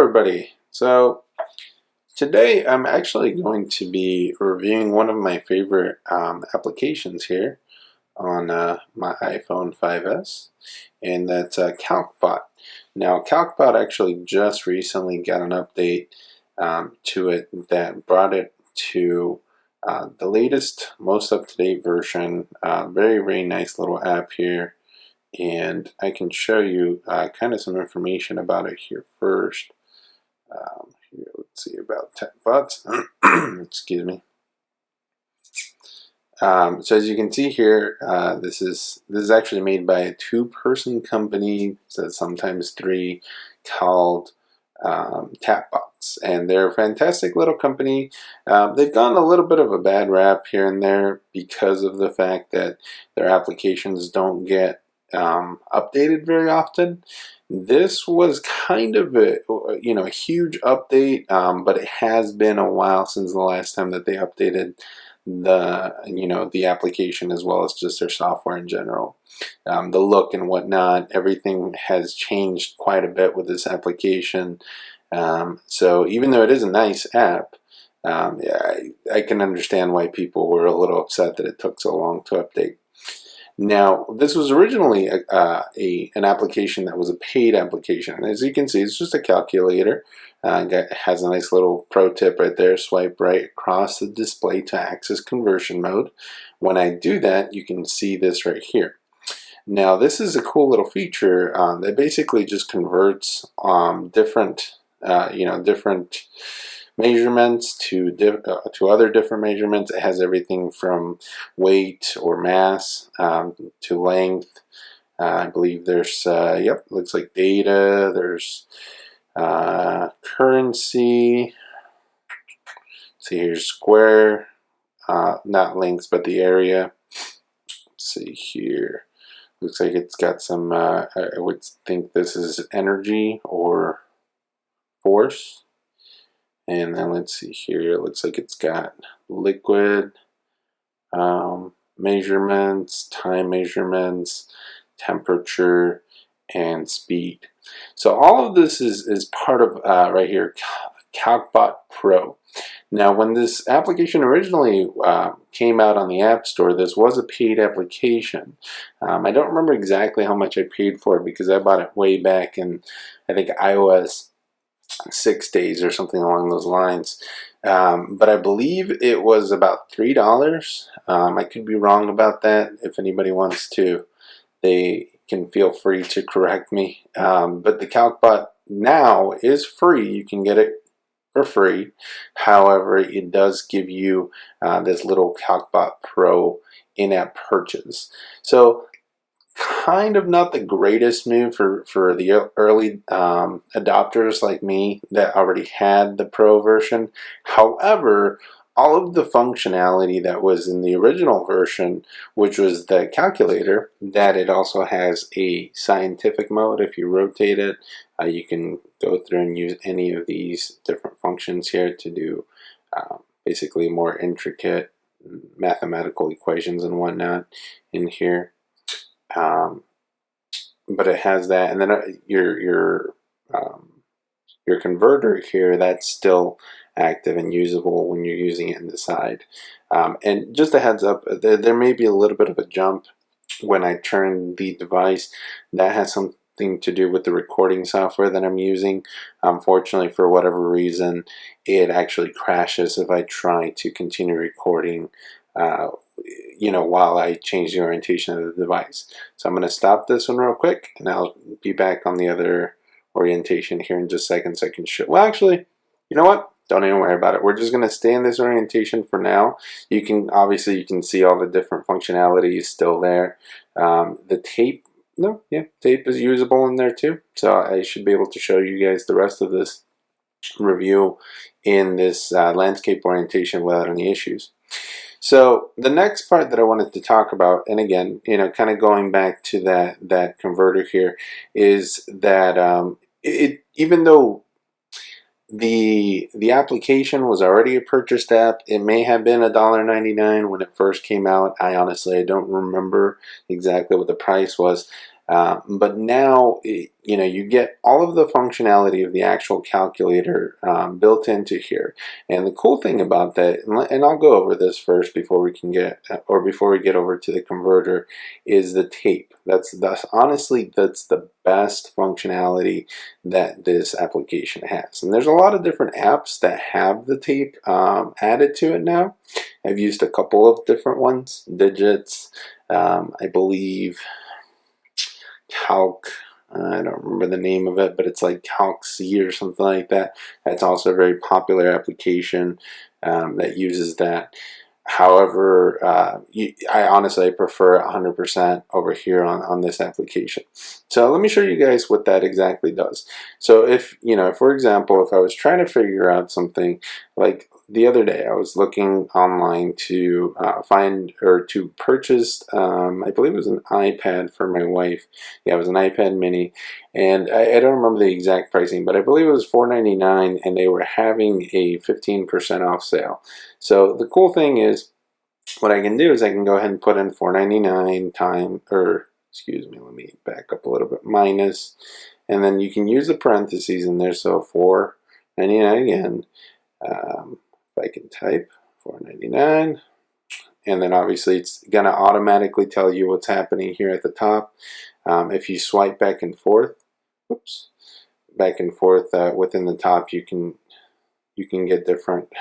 everybody. So today I'm actually going to be reviewing one of my favorite applications here on my iPhone 5S, and that's Calcbot. Now Calcbot actually just recently got an update to it that brought it to the latest, most up-to-date version. Very nice little app here, and I can show you kind of some information about it here first. Here, let's see about Tapbots. Excuse me. So as you can see here, this is actually made by a two-person company, so sometimes three, called Tapbots, and they're a fantastic little company. They've gotten a little bit of a bad rap here and there because of the fact that their applications don't get updated very often. This was kind of a huge update, but it has been a while since the last time that they updated the application, as well as just their software in general. The look and whatnot, everything has changed quite a bit with this application. So even though it is a nice app, yeah, I can understand why people were a little upset that it took so long to update. Now, this was originally an application that was a paid application. And as you can see, it's just a calculator. It has a nice little pro tip right there. Swipe right across the display to access conversion mode. When I do that, you can see this right here. Now, this is a cool little feature that basically just converts different measurements to other different measurements. It has everything from weight or mass to length. I believe there's looks like data. There's currency. See, here's square, not lengths, but the area. Let's see here. Looks like it's got some. I would think this is energy or force. And then let's see here, it looks like it's got liquid measurements, time measurements, temperature, and speed. So all of this is part of right here, Calcbot Pro. Now, when this application originally came out on the App Store, this was a paid application. I don't remember exactly how much I paid for it because I bought it way back in, I think, iOS 6 days or something along those lines, but I believe it was about $3. I could be wrong about that. If anybody wants to, they can feel free to correct me, but the Calcbot now is free. You can get it for free. However, it does give you this little Calcbot Pro in-app purchase. So kind of not the greatest move for the early adopters like me that already had the Pro version. However, all of the functionality that was in the original version, which was the calculator, that it also has a scientific mode. If you rotate it, you can go through and use any of these different functions here to do basically more intricate mathematical equations and whatnot in here. But it has that, and then your converter here, that's still active and usable when you're using it in the side. And just a heads up, there may be a little bit of a jump when I turn the device. That has something to do with the recording software that I'm using. Unfortunately, for whatever reason, it actually crashes if I try to continue recording while I change the orientation of the device. So I'm going to stop this one real quick, and I'll be back on the other orientation here in just a second, so I can show. Well, actually, you know what? Don't even worry about it. We're just going to stay in this orientation for now. You can see all the different functionalities still there. The tape, tape is usable in there too. So I should be able to show you guys the rest of this review in this landscape orientation without any issues. So the next part that I wanted to talk about, and again, kind of going back to that converter here, is that even though the application was already a purchased app, it may have been $1.99 when it first came out. I honestly don't remember exactly what the price was. But now, you get all of the functionality of the actual calculator built into here. And the cool thing about that, and I'll go over this first before we get over to the converter, is the tape. That's honestly the best functionality that this application has. And there's a lot of different apps that have the tape added to it now. I've used a couple of different ones. Digits, I believe I don't remember the name of it, but it's like Calc-C or something like that. That's also a very popular application that uses that. However, I honestly prefer 100% over here on this application. So let me show you guys what that exactly does. So if, for example, if I was trying to figure out something, like the other day I was looking online to find or to purchase, I believe it was an iPad for my wife. Yeah, it was an iPad mini. And I don't remember the exact pricing, but I believe it was $4.99, and they were having a 15% off sale. So the cool thing is, what I can do is I can go ahead and put in $4.99 excuse me, let me back up a little bit, minus, and then you can use the parentheses in there, so $4.99 again. If I can type $4.99, and then obviously it's going to automatically tell you what's happening here at the top. If you swipe back and forth, within the top, you can get different.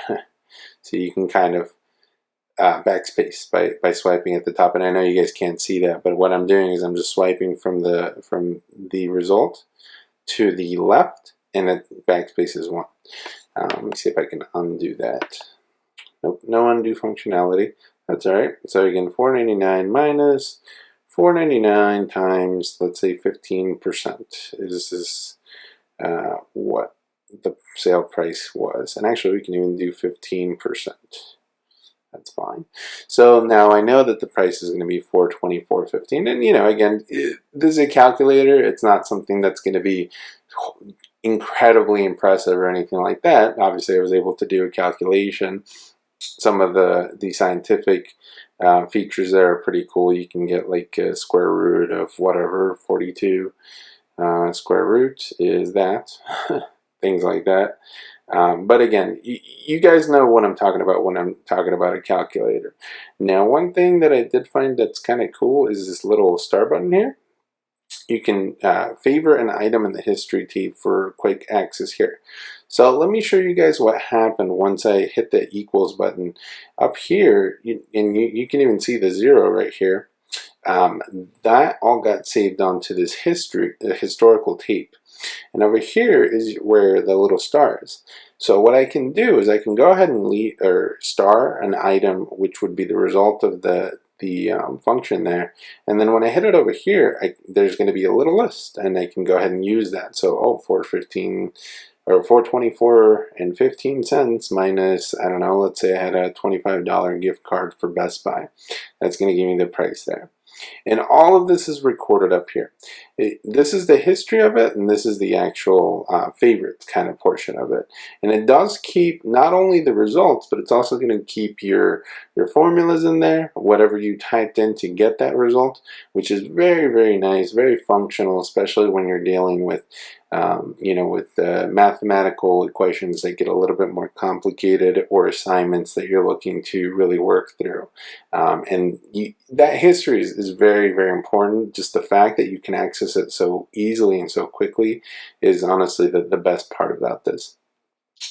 So you can kind of backspace by swiping at the top, and I know you guys can't see that, but what I'm doing is I'm just swiping from the result to the left, and it backspace is one. Let me see if I can undo that. Nope, no undo functionality. That's all right. So again, $4.99 minus $4.99 times, let's say 15% is what the sale price was. And actually, we can even do 15%. That's fine. So now I know that the price is going to be $424.15. And again, this is a calculator. It's not something that's going to be incredibly impressive or anything like that. Obviously, I was able to do a calculation. Some of the scientific features there are pretty cool. You can get like a square root of whatever, 42. Square root is that. Things like that. But again, you guys know what I'm talking about when I'm talking about a calculator. Now, one thing that I did find that's kind of cool is this little star button here. You can favor an item in the history tape for quick access here. So let me show you guys what happened once I hit the equals button. Up here, and you can even see the 0 right here. That all got saved onto this historical tape. And over here is where the little star is. So what I can do is I can go ahead and star an item, which would be the result of the function there. And then when I hit it over here, there's going to be a little list, and I can go ahead and use that. So, $4.15 or $4.24.15 minus, I don't know, let's say I had a $25 gift card for Best Buy. That's going to give me the price there. And all of this is recorded up here. This is the history of it, and this is the actual favorites kind of portion of it. And it does keep not only the results, but it's also going to keep your formulas in there, whatever you typed in to get that result, which is very, very nice, very functional, especially when you're dealing with with mathematical equations that get a little bit more complicated, or assignments that you're looking to really work through. That history is very, very important. Just the fact that you can access it so easily and so quickly is honestly the best part about this.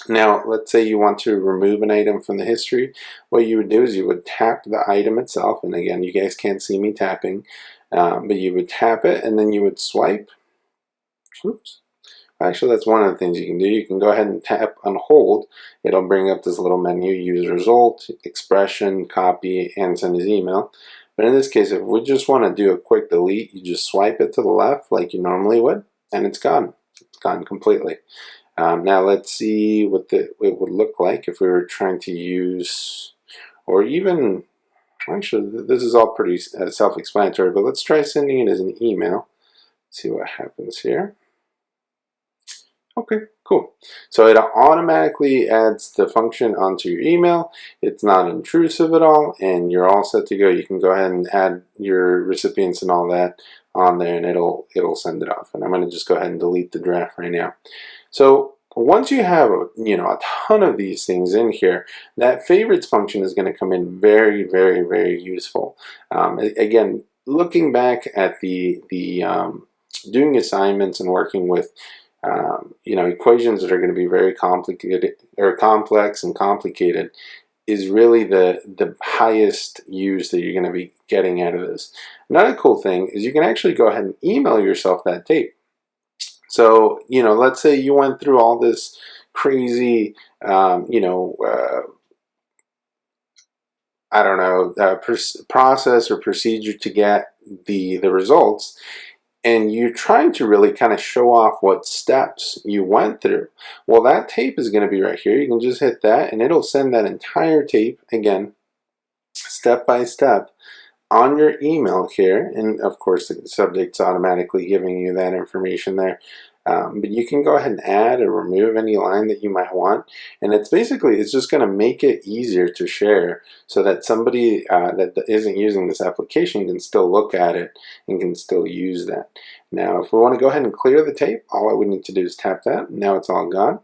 Now, let's say you want to remove an item from the history. What you would do is you would tap the item itself, and again, you guys can't see me tapping, but you would tap it, and then you would swipe. Oops. Actually, that's one of the things you can do. You can go ahead and tap and hold. It'll bring up this little menu: use result, expression, copy, and send as email. But in this case, if we just want to do a quick delete, you just swipe it to the left like you normally would, and it's gone. It's gone completely. Now let's see what it would look like if we were trying to use, or even, actually this is all pretty self-explanatory, but let's try sending it as an email. See what happens here. Okay, cool. So it automatically adds the function onto your email. It's not intrusive at all, and you're all set to go. You can go ahead and add your recipients and all that on there, and it'll send it off. And I'm going to just go ahead and delete the draft right now. So once you have a ton of these things in here, that favorites function is going to come in very, very, very useful. Again, looking back at the doing assignments and working with equations that are going to be very complicated or complex and complicated is really the highest use that you're going to be getting out of this. Another cool thing is you can actually go ahead and email yourself that tape. So, let's say you went through all this crazy, process or procedure to get the results, and you're trying to really kind of show off what steps you went through. Well, that tape is going to be right here. You can just hit that, and it'll send that entire tape, again, step by step, on your email here. And of course, the subject's automatically giving you that information there. But you can go ahead and add or remove any line that you might want. And it's just going to make it easier to share so that somebody that isn't using this application can still look at it and can still use that. Now, if we want to go ahead and clear the tape, all I would need to do is tap that. Now it's all gone.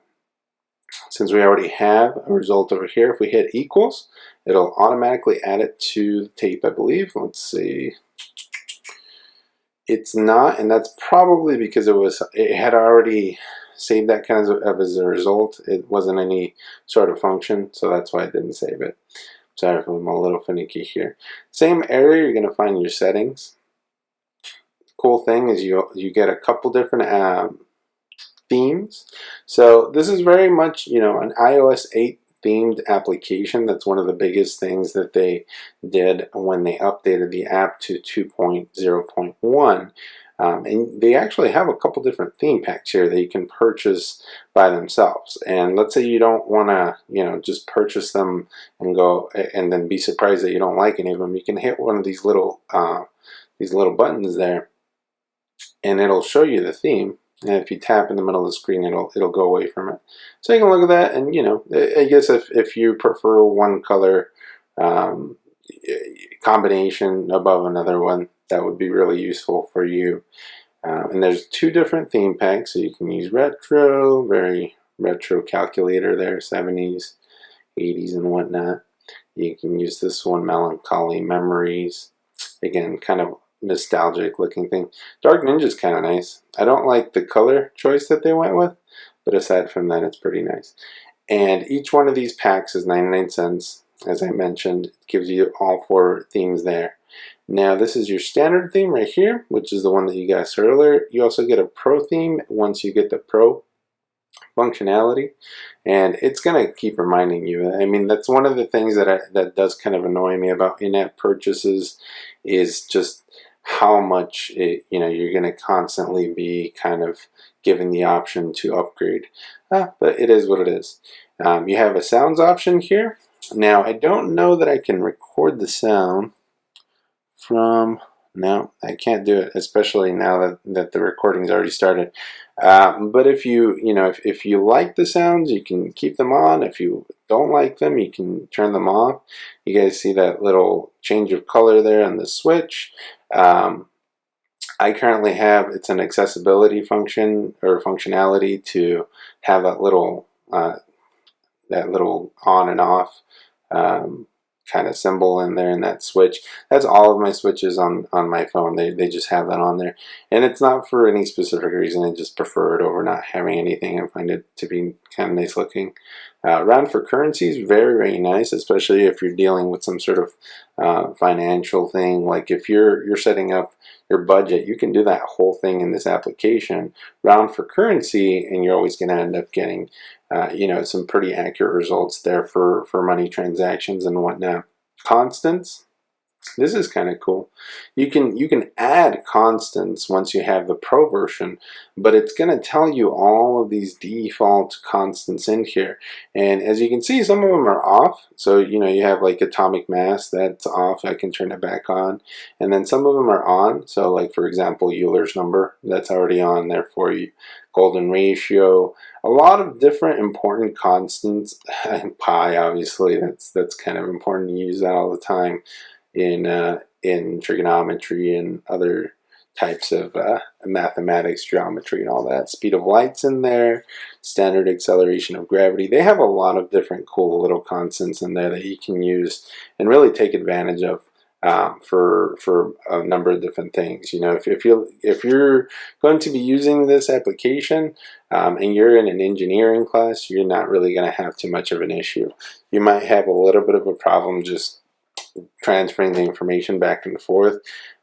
Since we already have a result over here, if we hit equals, it'll automatically add it to the tape, I believe. Let's see. It's not, and that's probably because it had already saved that kind of as a result. It wasn't any sort of function, so that's why I didn't save it. Sorry if I'm a little finicky here. Same area, you're going to find your settings. Cool thing is you get a couple different themes. So this is very much an iOS 8 themed application. That's one of the biggest things that they did when they updated the app to 2.0.1. And they actually have a couple different theme packs here that you can purchase by themselves. And let's say you don't want to, just purchase them and go and then be surprised that you don't like any of them. You can hit one of these little buttons there, and it'll show you the theme. And if you tap in the middle of the screen, it'll go away from it. So you can look at that, and I guess if you prefer one color combination above another one, that would be really useful for you. And there's two different theme packs, so you can use retro, very retro calculator there, 70s, 80s, and whatnot. You can use this one, melancholy memories. Again, kind of nostalgic looking thing. Dark Ninja's kind of nice. I don't like the color choice that they went with, but aside from that, it's pretty nice. And each one of these packs is 99 cents. As I mentioned, it gives you all 4 themes there. Now, this is your standard theme right here, which is the one that you guys heard earlier. You also get a pro theme once you get the pro functionality, and it's going to keep reminding you. I mean, that's one of the things that does kind of annoy me about in-app purchases, is just how much you're going to constantly be kind of given the option to upgrade. But it is what it is. You have a sounds option here. Now, I don't know that I can record the sound from... No, I can't do it, especially now that the recording's already started. But if if you like the sounds, you can keep them on. If you don't like them, you can turn them off. You guys see that little change of color there on the switch. I currently have, it's an accessibility function or functionality to have that little on and off kind of symbol in there in that switch. That's all of my switches on my phone. They just have that on there, and it's not for any specific reason. I just prefer it over not having anything. I find it to be kind of nice looking. Round for currencies, very, very nice, especially if you're dealing with some sort of financial thing. Like if you're setting up your budget, you can do that whole thing in this application. Round for currency, and you're always going to end up getting some pretty accurate results there for money transactions and whatnot. Constants. This is kind of cool. You can add constants once you have the pro version, but it's going to tell you all of these default constants in here. And as you can see, some of them are off. So you have like atomic mass, that's off. I can turn it back on. And then some of them are on. So like for example, Euler's number, that's already on there for you. Golden ratio, a lot of different important constants. And pi, obviously, that's kind of important to use that all the time in trigonometry and other types of mathematics, geometry, and all that. Speed of light's in there, standard acceleration of gravity. They have a lot of different cool little constants in there that you can use and really take advantage of for a number of different things. You know, if you're going to be using this application and you're in an engineering class, you're not really going to have too much of an issue. You might have a little bit of a problem just transferring the information back and forth.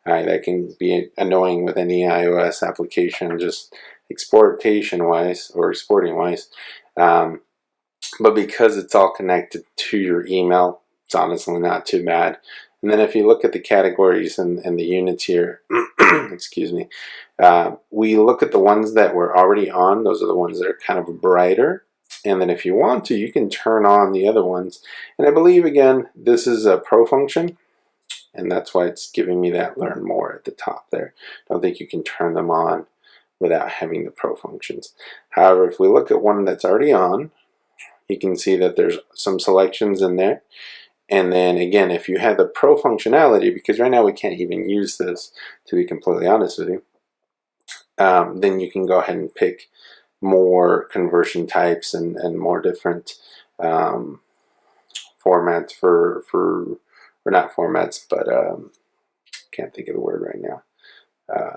That can be annoying with any iOS application, just exportation wise or exporting wise. But because it's all connected to your email, it's honestly not too bad. And then if you look at the categories and the units here, excuse me, we look at the ones that we're already on. Those are the ones that are kind of brighter. And then if you want to, you can turn on the other ones. And I believe, again, this is a pro function. And that's why it's giving me that learn more at the top there. I don't think you can turn them on without having the pro functions. However, if we look at one that's already on, you can see that there's some selections in there. And then again, if you have the pro functionality, because right now we can't even use this, to be completely honest with you, then you can go ahead and pick more conversion types and more different formats or not formats, but can't think of the word right now.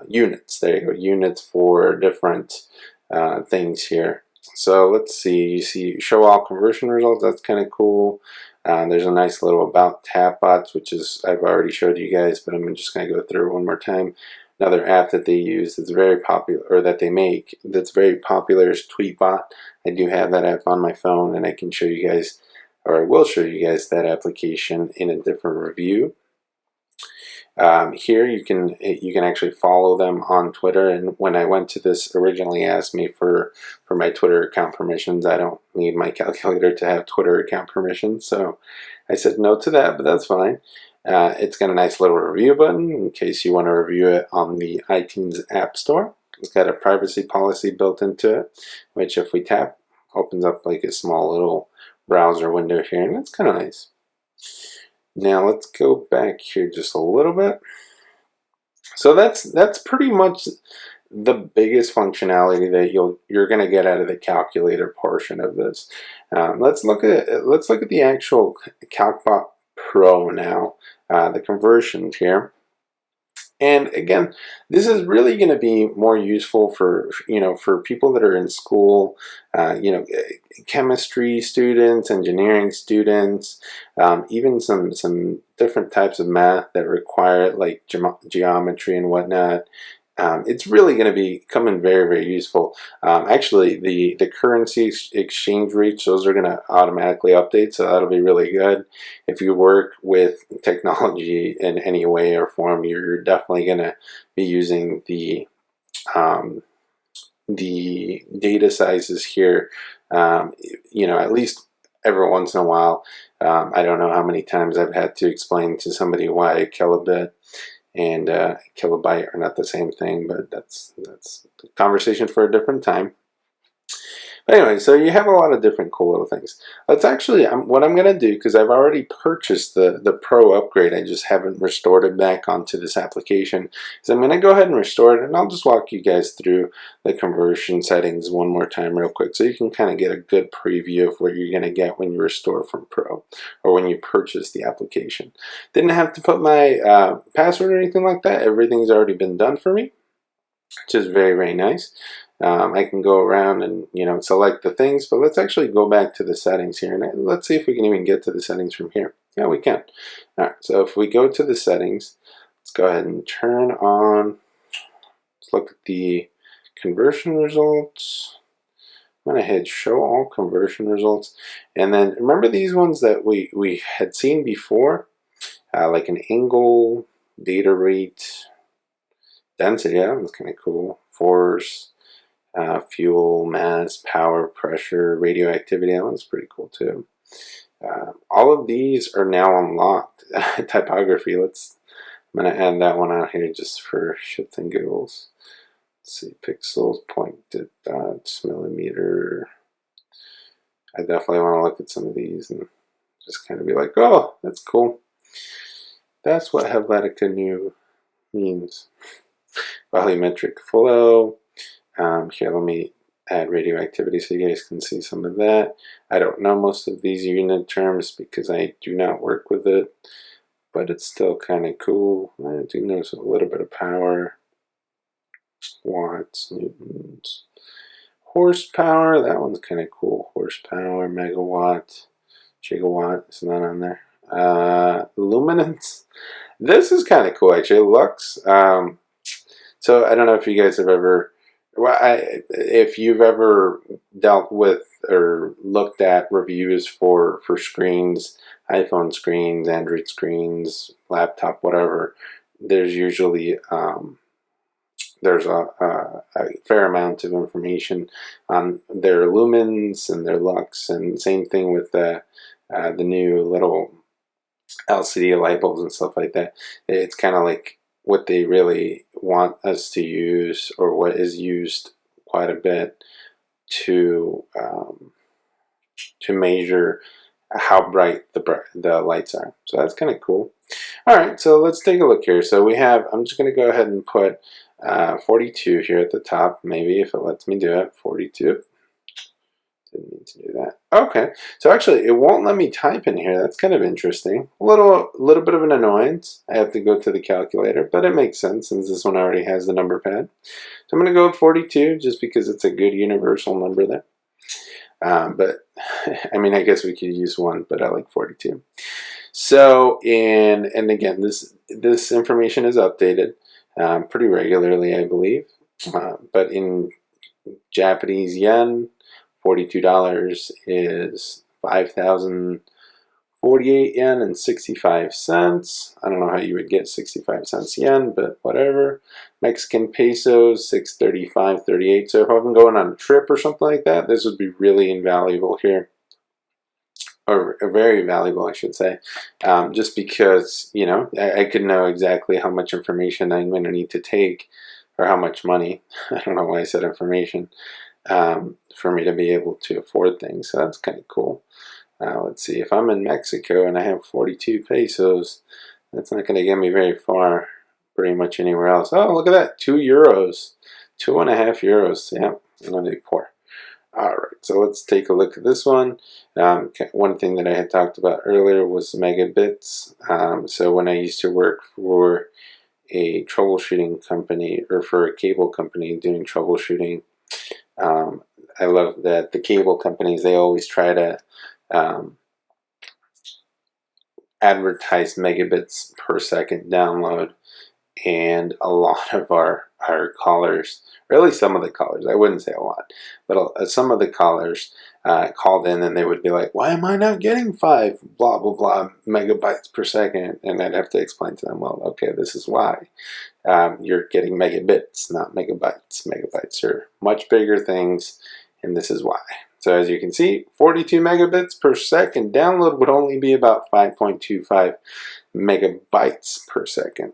Units. There you go. Units for different things here. So let's see. You see show all conversion results. That's kind of cool. There's a nice little about Tapbots, which is I've already showed you guys, but I'm just going to go through it one more time. Another app that they use that's very popular, or that they make, that's very popular, is Tweetbot. I do have that app on my phone, and I can show you guys, or I will show you guys that application in a different review. Here you can actually follow them on Twitter, and when I went to this, originally asked me for my Twitter account permissions. I don't need my calculator to have Twitter account permissions, so I said no to that, but that's fine. It's got a nice little review button in case you want to review it on the iTunes App Store. It's got a privacy policy built into it, which if we tap, opens up like a small little browser window here, and that's kind of nice. Now let's go back here just a little bit. So that's pretty much the biggest functionality that you're going to get out of the calculator portion of this. Let's look at the actual Calcbot Pro now, the conversions here. And again, this is really going to be more useful for people that are in school, chemistry students, engineering students, even some different types of math that require like geometry and whatnot. It's really going to be coming very, very useful. Actually, the currency exchange rates, those are going to automatically update, so that'll be really good. If you work with technology in any way or form, you're definitely going to be using the data sizes here, at least every once in a while. I don't know how many times I've had to explain to somebody why a kilobit and kilobyte are not the same thing, but that's a conversation for a different time. But anyway, so you have a lot of different cool little things. Let's actually, what I'm going to do, because I've already purchased the Pro upgrade, I just haven't restored it back onto this application, is I'm going to go ahead and restore it, and I'll just walk you guys through the conversion settings one more time real quick, so you can kind of get a good preview of what you're going to get when you restore from Pro, or when you purchase the application. Didn't have to put my password or anything like that. Everything's already been done for me, which is very, very nice. I can go around and select the things, but let's actually go back to the settings here, and let's see if we can even get to the settings from here. Yeah, we can. All right, so if we go to the settings, let's go ahead and turn on, let's look at the conversion results. I'm going to hit show all conversion results, and then remember these ones that we had seen before, like an angle, data rate, density. Yeah, that's kind of cool. Force, fuel, mass, power, pressure, radioactivity. That one's pretty cool too. All of these are now unlocked. Typography. I'm going to add that one out here just for shits and giggles. Let's see, pixels, pointed dots, millimeter. I definitely want to look at some of these and just kind of be like, oh, that's cool. That's what Helvetica New means. volumetric flow. Here, let me add radioactivity so you guys can see some of that. I don't know most of these unit terms because I do not work with it, but it's still kind of cool. I do notice a little bit of power. Watts, newtons. Horsepower, that one's kind of cool. Horsepower, megawatt, gigawatt, it's not on there. Luminance. This is kind of cool, actually. Lux. So I don't know if you guys have ever, well, if you've ever dealt with or looked at reviews for screens, iPhone screens, Android screens, laptop, whatever. There's usually there's a fair amount of information on their lumens and their lux, and same thing with the new little LCD light bulbs and stuff like that. It's kind of like what they really want us to use, or what is used quite a bit to measure how bright the lights are. So that's kind of cool. All right, so let's take a look here. So we have, I'm just going to go ahead and put 42 here at the top, maybe if it lets me do it. 42. Didn't need to do that. Okay, so actually it won't let me type in here. That's kind of interesting. A little bit of an annoyance. I have to go to the calculator, but it makes sense since this one already has the number pad. So I'm going to go with 42 just because it's a good universal number there. But I mean, I guess we could use 1, but I like 42. So and again, this information is updated pretty regularly, I believe. But in Japanese yen, $42 is 5,048 yen and 65 cents. I don't know how you would get 65 cents yen, but whatever. Mexican pesos, 635.38. So if I'm going on a trip or something like that, this would be really invaluable here. Or very valuable, I should say, just because, you know, I could know exactly how much information I'm going to need to take, or how much money, I don't know why I said information, for me to be able to afford things. So that's kind of cool. Let's see, if I'm in Mexico and I have 42 pesos, that's not going to get me very far, pretty much anywhere else. Oh, look at that, 2 euros, 2.5 euros. Yeah, I'm going to be poor. Alright, so let's take a look at this one. One thing that I had talked about earlier was megabits. So when I used to work for a troubleshooting company, or for a cable company doing troubleshooting, I love that the cable companies, they always try to advertise megabits per second download. And a lot of our callers, really some of the callers, I wouldn't say a lot, but some of the callers called in and they would be like, why am I not getting 5 blah blah blah megabytes per second? And I'd have to explain to them, well, okay, this is why. You're getting megabits, not megabytes. Megabytes are much bigger things, and this is why. So as you can see, 42 megabits per second download would only be about 5.25 megabytes per second.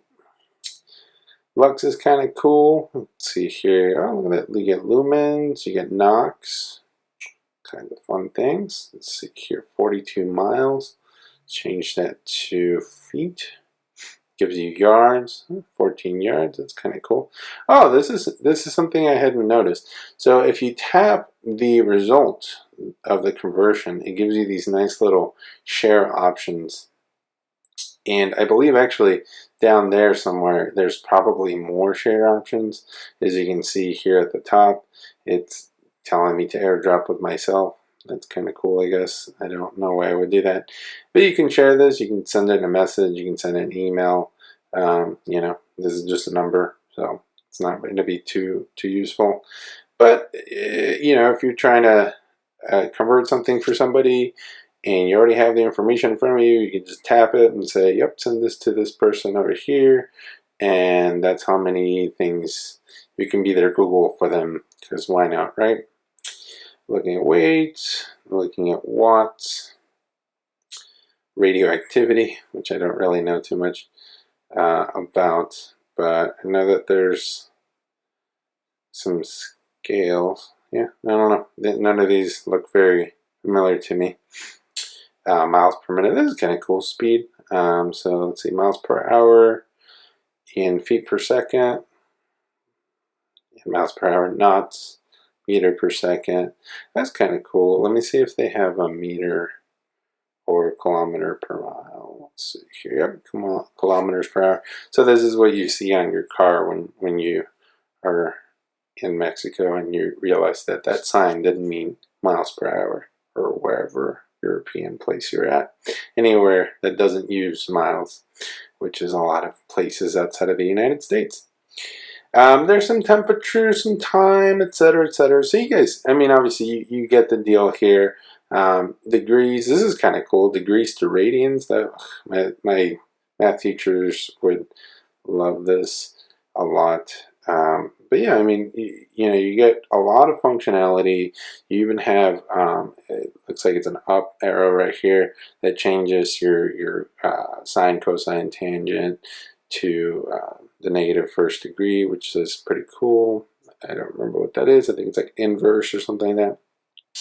Lux is kind of cool. Let's see here. Oh, look at that. You get lumens, you get Nox. Kind of fun things. Let's see here. 42 miles. Change that to feet. Gives you yards. 14 yards. That's kind of cool. Oh, this is something I hadn't noticed. So if you tap the result of the conversion, it gives you these nice little share options. And I believe actually down there somewhere there's probably more share options. As you can see here at the top, it's telling me to airdrop with myself. That's kind of cool, I guess. I don't know why I would do that. But you can share this, you can send it a message, you can send it an email. You know, this is just a number, so it's not going to be too useful. But, you know, if you're trying to convert something for somebody, and you already have the information in front of you, you can just tap it and say, yep, send this to this person over here, and that's how many things you can be their Google for them, because why not, right? Looking at weight, looking at watts, radioactivity, which I don't really know too much about, but I know that there's some scales. Yeah, I don't know. None of these look very familiar to me. Miles per minute. This is kind of cool speed. So let's see, miles per hour in feet per second. in miles per hour, knots, meter per second. That's kind of cool. Let me see if they have a meter or kilometer per mile. Let's see here. Yep, come on, kilometers per hour. So this is what you see on your car when you are in Mexico and you realize that that sign didn't mean miles per hour, or wherever European place you're at. Anywhere that doesn't use miles, which is a lot of places outside of the United States. There's some temperature, some time, etc., etc. So you guys, I mean, obviously you get the deal here. Degrees, this is kind of cool. Degrees to radians. That my math teachers would love this a lot. But yeah, I mean, you know, you get a lot of functionality. You even have, it looks like it's an up arrow right here that changes your sine, cosine, tangent to the negative first degree, which is pretty cool. I don't remember what that is. I think it's like inverse or something like that.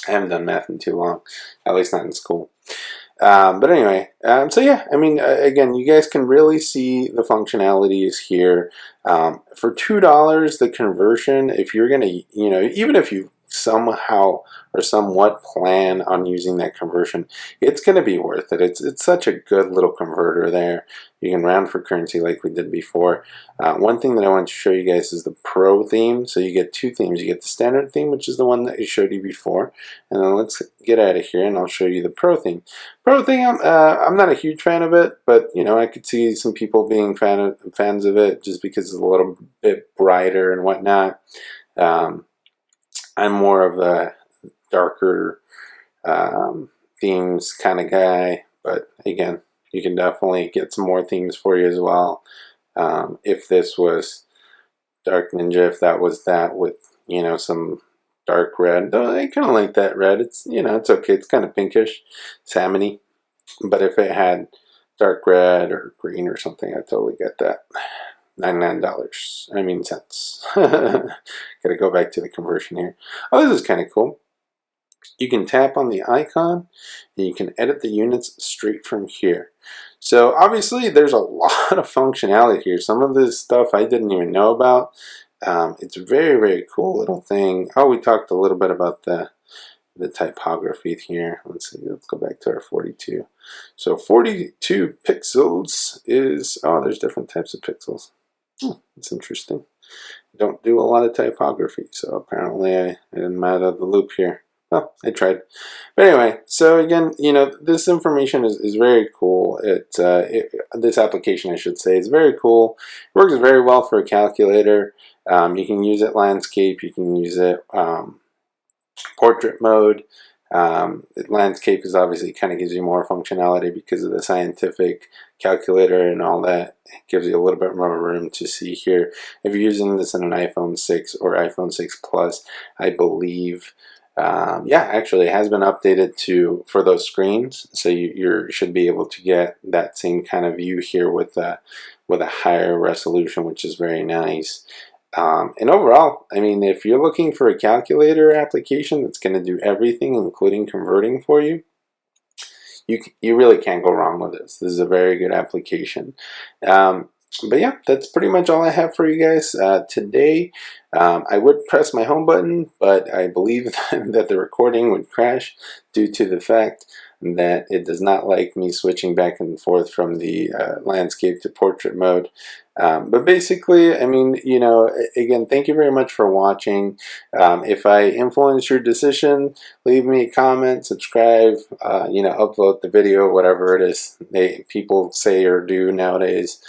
I haven't done math in too long, at least not in school. But anyway, so yeah, I mean, again, you guys can really see the functionalities here. For $2, the conversion, if you're going to, you know, even if you somehow or somewhat plan on using that conversion, it's going to be worth it. It's such a good little converter there. You can round for currency like we did before. One thing that I want to show you guys is the Pro theme. So you get two themes. You get the standard theme, which is the one that I showed you before, and then let's get out of here and I'll show you the Pro theme. Pro theme, I'm not a huge fan of it, but you know, I could see some people being fans of it just because it's a little bit brighter and whatnot. I'm more of a darker themes kind of guy, but again, you can definitely get some more themes for you as well. If this was Dark Ninja, if that was that with, you know, some dark red, though I kind of like that red. It's, you know, it's okay. It's kind of pinkish, salmony. But if it had dark red or green or something, I totally get that. $99, I mean cents. Gotta go back to the conversion here. Oh, this is kind of cool. You can tap on the icon and you can edit the units straight from here. So obviously there's a lot of functionality here. Some of this stuff I didn't even know about. It's a very, very cool little thing. Oh, we talked a little bit about the typography here. Let's see, let's go back to our 42. So 42 pixels is, oh, there's different types of pixels. That's interesting. I don't do a lot of typography, so apparently I didn't out of the loop here. Well, I tried. But anyway, so again, you know, this information is very cool. This application, I should say, is very cool. It works very well for a calculator. You can use it landscape. You can use it portrait mode. Landscape is obviously kind of gives you more functionality because of the scientific calculator and all that. It gives you a little bit more room to see here. If you're using this in an iPhone 6 or iPhone 6 Plus, I believe, yeah, actually it has been updated for those screens, so you should be able to get that same kind of view here with a higher resolution, which is very nice. And overall, I mean, if you're looking for a calculator application that's going to do everything, including converting for you, you really can't go wrong with this. This is a very good application. But yeah, that's pretty much all I have for you guys today. I would press my home button, but I believe that the recording would crash due to the fact that it does not like me switching back and forth from the landscape to portrait mode. But basically, I mean, you know, again, thank you very much for watching. If I influence your decision, leave me a comment, subscribe, you know, upload the video, whatever it is people say or do nowadays.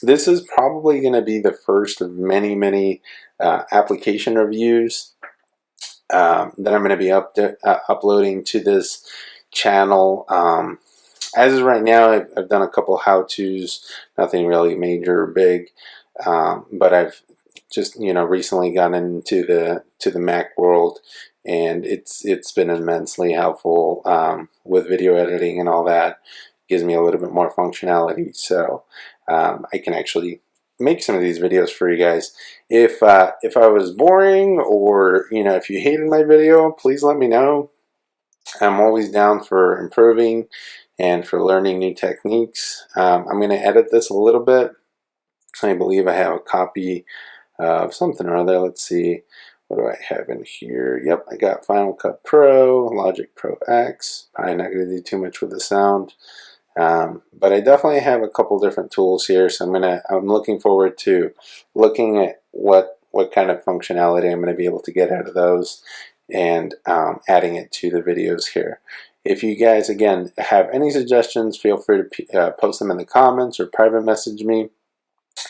This is probably going to be the first of many, many application reviews that I'm going to be uploading to this channel. As of right now, I've done a couple how-tos, nothing really major or big, but I've just, you know, recently gotten into the Mac world, and it's been immensely helpful with video editing and all that. Gives me a little bit more functionality, so I can actually make some of these videos for you guys. If I was boring, or you know, if you hated my video, please let me know. I'm always down for improving and for learning new techniques. I'm going to edit this a little bit. I believe I have a copy of something or other. Let's see, what do I have in here? Yep, I got Final Cut Pro, Logic Pro X. Probably not going to do too much with the sound, but I definitely have a couple different tools here. So I'm looking forward to looking at what kind of functionality I'm going to be able to get out of those, and adding it to the videos here. If you guys, again, have any suggestions, feel free to post them in the comments or private message me.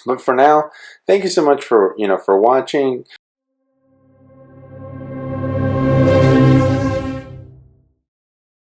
But for now, thank you so much for watching.